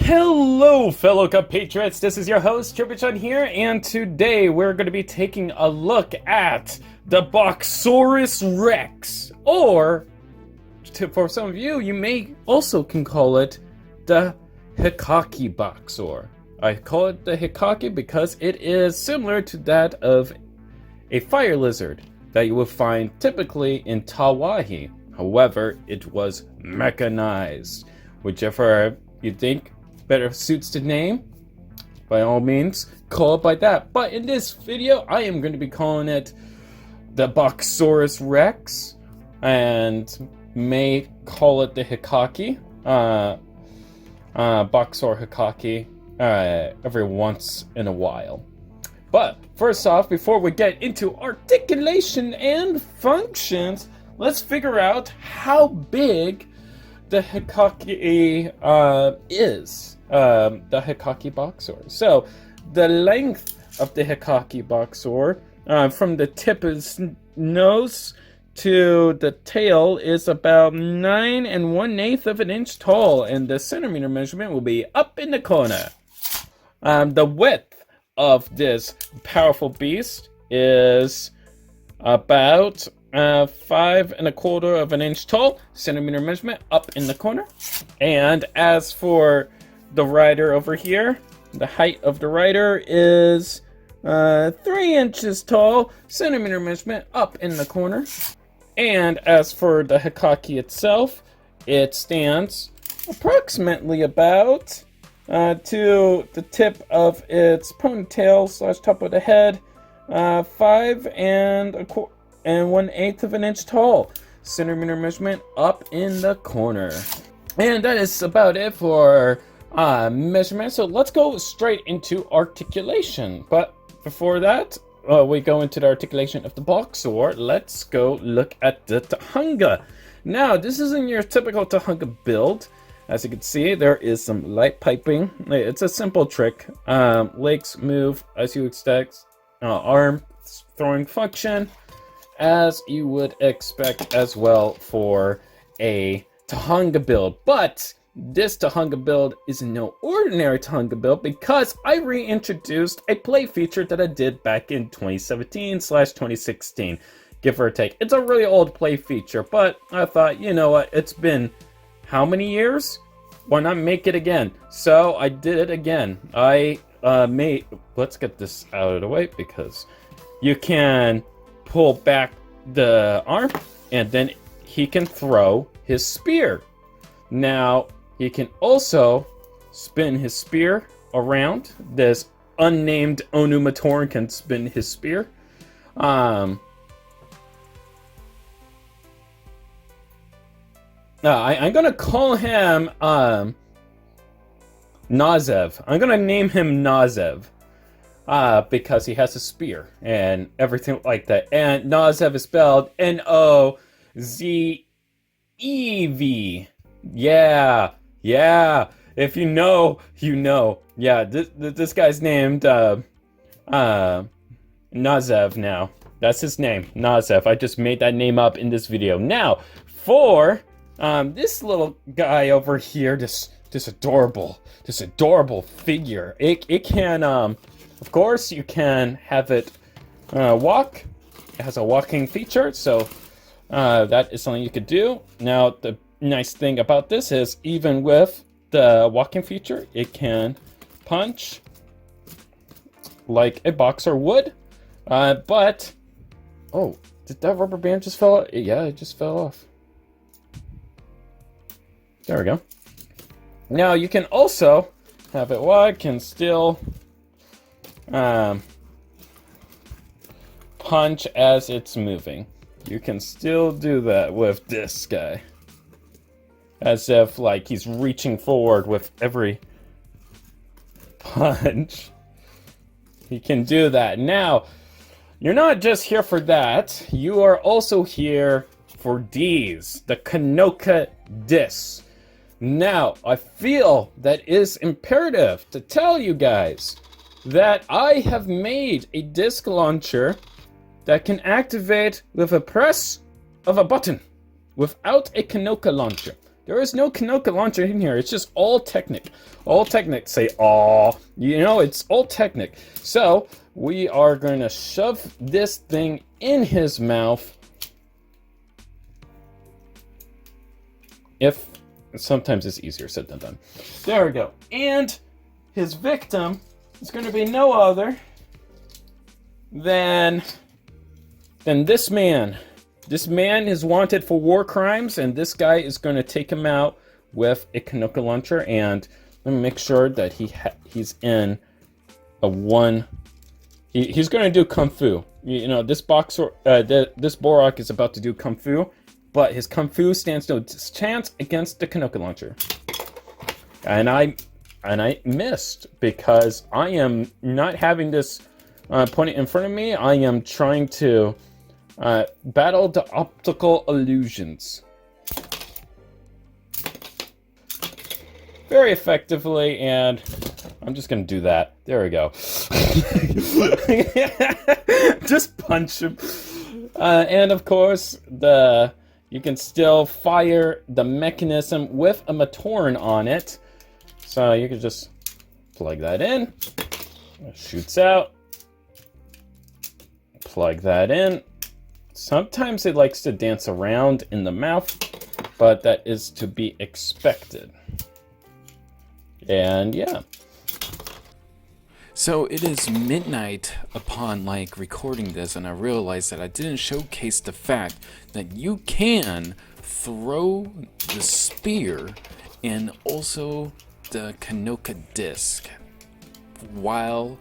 Hello, fellow compatriots. This is your host, Tributron here, and today we're going to be taking a look at the Boxoraus Rex, or for some of you, you may also can call it the Hikaki Boxor. I call it the Hikaki because it is similar to that of a fire lizard that you would find typically in Tawahi. However, it was mechanized. Whichever you think better suits the name, by all means, call it by that. But in this video, I am going to be calling it the Boxoraus Rex, and may call it the Hikaki, Boxor Hikaki, every once in a while. But first off, before we get into articulation and functions, let's figure out how big the Hikaki is. The Hikaki Boxor. So, the length of the Hikaki Boxor, from the tip of his nose to the tail, is about 9 1/8 of an inch tall, and the centimeter measurement will be up in the corner. The width of this powerful beast is about 5 1/4 of an inch tall, centimeter measurement up in the corner. And as for the rider over here, the height of the rider is 3 inches tall, centimeter measurement up in the corner. And as for the Hikaki itself, it stands approximately about to the tip of its ponytail / top of the head, 5 1/8 of an inch tall, centimeter measurement up in the corner. And that is about it for measurement. So let's go straight into articulation. But before that, we go into the articulation of the Boxor. Let's go look at the Tahunga. Now, this isn't your typical Tahunga build. As you can see, there is some light piping. It's a simple trick. Legs move as you expect. Arm throwing function, as you would expect as well for a Tahunga build. But this Tahunga build is no ordinary Tahunga build, because I reintroduced a play feature that I did back in 2017/2016, give or take. It's a really old play feature, but I thought, you know what, it's been how many years? Why not make it again? So I did it again. Let's get this out of the way, because you can pull back the arm, and then he can throw his spear. Now, he can also spin his spear around. This unnamed Onumatoran can spin his spear. I'm gonna call him Nazev. I'm gonna name him Nazev. Because he has a spear and everything like that. And Nazev is spelled N-O-Z-E-V. Yeah. If you know, you know. Yeah, this guy's named Nazev now. That's his name, Nazev. I just made that name up in this video. Now, for this little guy over here, this adorable figure. It can of course, you can have it walk. It has a walking feature, so that is something you could do. Now, the nice thing about this is, even with the walking feature, it can punch like a boxer would. But, oh, did that rubber band just fall off? Yeah, it just fell off. There we go. Now, you can also have it walk and still punch as it's moving. You can still do that with this guy. As if, like, he's reaching forward with every punch. He can do that. Now, you're not just here for that. You are also here for these. The Kanoka discs. Now, I feel that it is imperative to tell you guys that I have made a disc launcher that can activate with a press of a button without a Kanoka launcher. There is no Kanoka launcher in here. It's just all Technic. All Technic. Say, aw. You know, it's all Technic. So, we are going to shove this thing in his mouth. Sometimes it's easier said than done. There we go. And his victim is going to be no other than this man. This man is wanted for war crimes, and this guy is going to take him out with a Kanoka launcher. And let me make sure that he's in a one. He's going to do Kung Fu. You know, this Boxor, this Bahrag is about to do Kung Fu, but his Kung Fu stands no chance against the Kanoka launcher. And I missed because I am not having this pointed in front of me. I am trying to battle the optical illusions very effectively, and I'm just gonna do that. There we go. Just punch him. And of course, you can still fire the mechanism with a Matoran on it. So you can just plug that in. It shoots out. Plug that in. Sometimes it likes to dance around in the mouth, but that is to be expected. And yeah. So it is midnight upon recording this, and I realized that I didn't showcase the fact that you can throw the spear and also the Kanoka disc while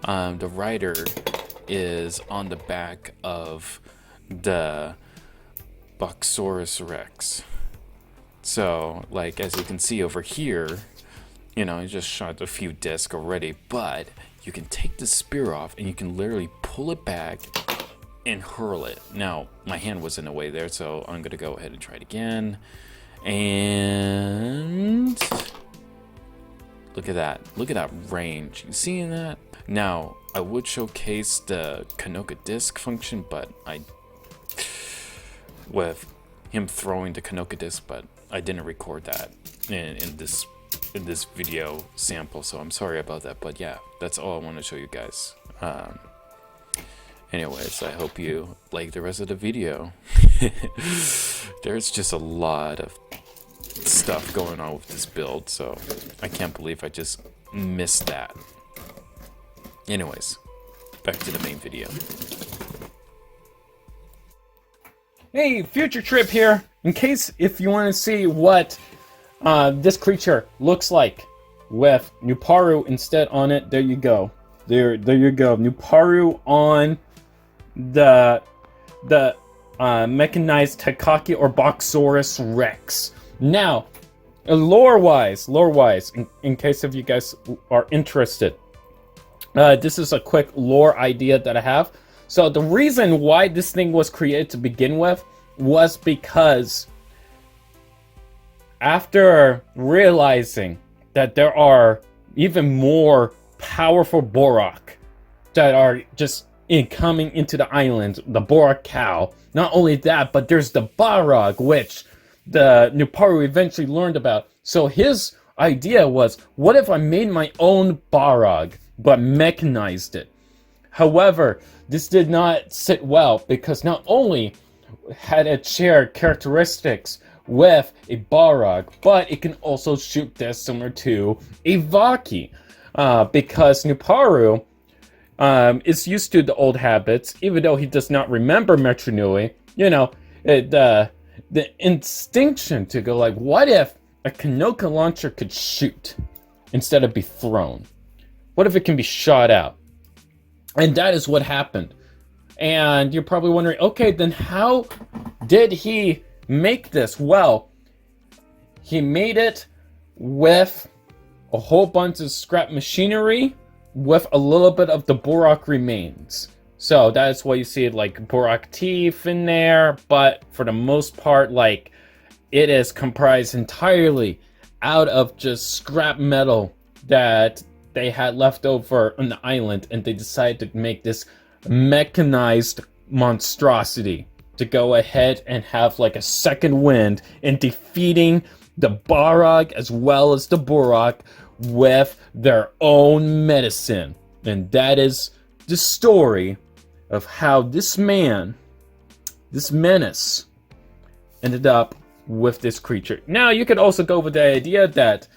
the rider is on the back of the Boxoraus Rex. So, as you can see over here, you know, I just shot a few discs already, but you can take the spear off and you can literally pull it back and hurl it. Now, my hand was in the way there, so I'm gonna go ahead and try it again. And look at that. Look at that range. You seeing that? Now, I would showcase the Kanoka disc function, but with him throwing the Kanoka disc, but I didn't record that in this video sample, so I'm sorry about that. But yeah, that's all I want to show you guys. Anyways, I hope you like the rest of the video. There's just a lot of stuff going on with this build, so I can't believe I just missed that. Anyways, back to the main video. Hey, Future Trip here. In case if you want to see what this creature looks like with Nuparu instead on it, there you go. There you go. Nuparu on the mechanized Hikaki or Boxoraus Rex. Now, lore-wise, in case if you guys are interested, this is a quick lore idea that I have. So the reason why this thing was created to begin with was because after realizing that there are even more powerful Bahrag that are just coming into the island, the Bahrag cow. Not only that, but there's the Bahrag, which the Nuparu eventually learned about. So his idea was, what if I made my own Bahrag, but mechanized it? However, this did not sit well, because not only had it shared characteristics with a Bahrag, but it can also shoot this similar to a Vaki, because Nuparu is used to the old habits, even though he does not remember Metronui. You know, the instinction to go what if a Kanoka launcher could shoot instead of be thrown? What if it can be shot out? And that is what happened. And you're probably wondering, okay, then how did he make this? Well, he made it with a whole bunch of scrap machinery with a little bit of the Bahrag remains. So that's why you see Bahrag teeth in there, but for the most part, it is comprised entirely out of just scrap metal that they had left over on the island, and they decided to make this mechanized monstrosity to go ahead and have like a second wind in defeating the Bahrag as well as the Boxor with their own medicine. And that is the story of how this man, this menace, ended up with this creature. Now, you could also go with the idea that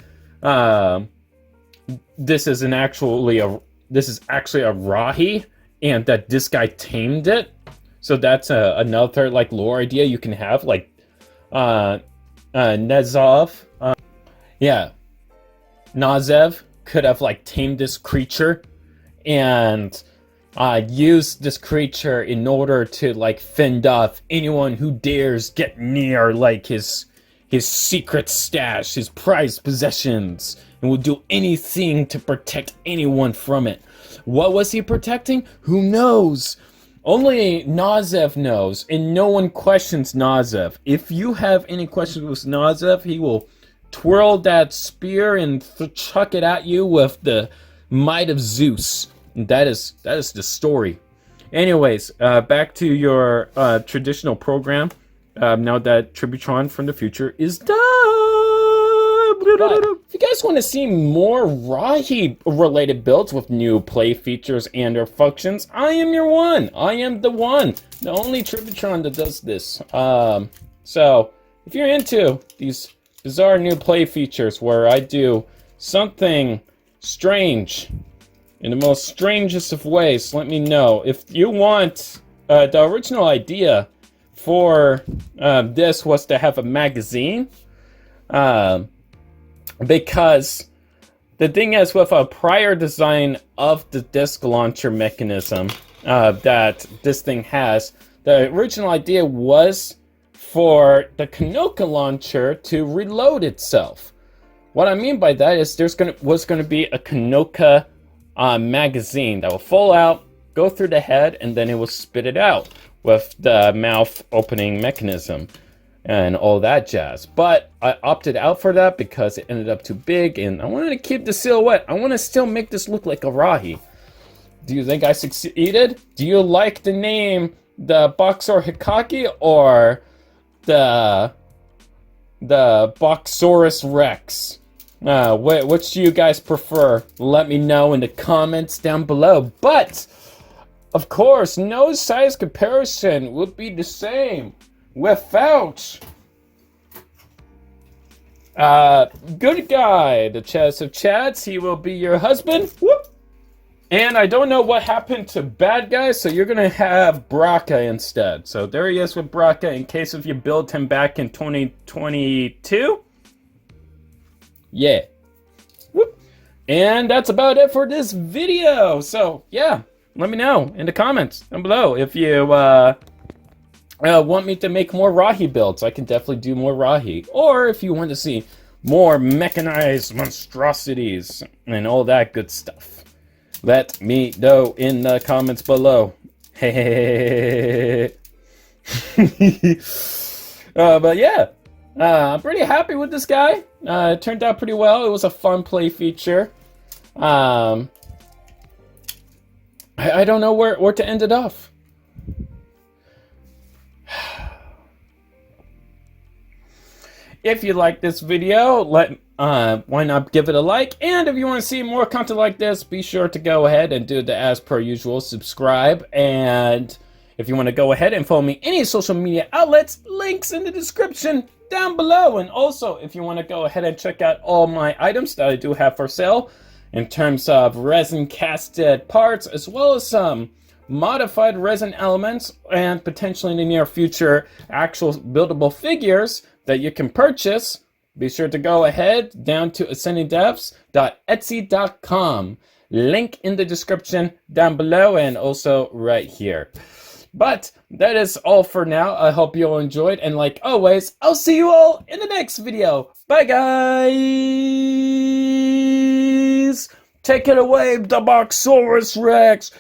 this is actually a Rahi, and that this guy tamed it. So that's another like lore idea you can have, like Nezev could have like tamed this creature and used this creature in order to like fend off anyone who dares get near like his secret stash, his prized possessions, and will do anything to protect anyone from it. What was he protecting? Who knows? Only Nezev knows, and no one questions Nezev. If you have any questions with Nezev, he will twirl that spear and chuck it at you with the might of Zeus. And that is the story. Anyways, back to your traditional program. Now that Tributron from the future is done. But if you guys want to see more Rahi related builds with new play features and or functions, I am your one. I am the one. The only Tributron that does this. So if you're into these bizarre new play features where I do something strange in the most strangest of ways, let me know. If you want, the original idea for this was to have a magazine. Because the thing is, with a prior design of the disc launcher mechanism that this thing has, the original idea was for the Kanoka launcher to reload itself. What I mean by that is was going to be a Kanoka magazine that will fall out, go through the head, and then it will spit it out with the mouth opening mechanism and all that jazz. But I opted out for that because it ended up too big, and I wanted to keep the silhouette. I want to still make this look like a Rahi. Do you think I succeeded? Do you like the name, the Boxor Hikaki, or the Boxoraus Rex? Which do you guys prefer? Let me know in the comments down below. But of course, no size comparison would be the same without good guy, the chest of chats. He will be your husband. Whoop. And I don't know what happened to bad guy, so you're gonna have Braca instead. So there he is with Braca in case if you build him back in 2022. Yeah. Whoop. And that's about it for this video. So yeah, let me know in the comments down below if you want me to make more Rahi builds. I can definitely do more Rahi. Or if you want to see more mechanized monstrosities and all that good stuff, let me know in the comments below. Hey. But yeah, I'm pretty happy with this guy. It turned out pretty well. It was a fun play feature. I don't know where to end it off. If you like this video, why not give it a like? And if you want to see more content like this, be sure to go ahead and do the as per usual, subscribe. And if you want to go ahead and follow me any social media outlets, links in the description down below. And also, if you want to go ahead and check out all my items that I do have for sale in terms of resin casted parts, as well as some modified resin elements, and potentially in the near future, actual buildable figures that you can purchase, be sure to go ahead down to ascendingdevs.etsy.com. Link in the description down below and also right here. But that is all for now. I hope you all enjoyed, and like always, I'll see you all in the next video. Bye guys! Take it away, the Boxoraus Rex!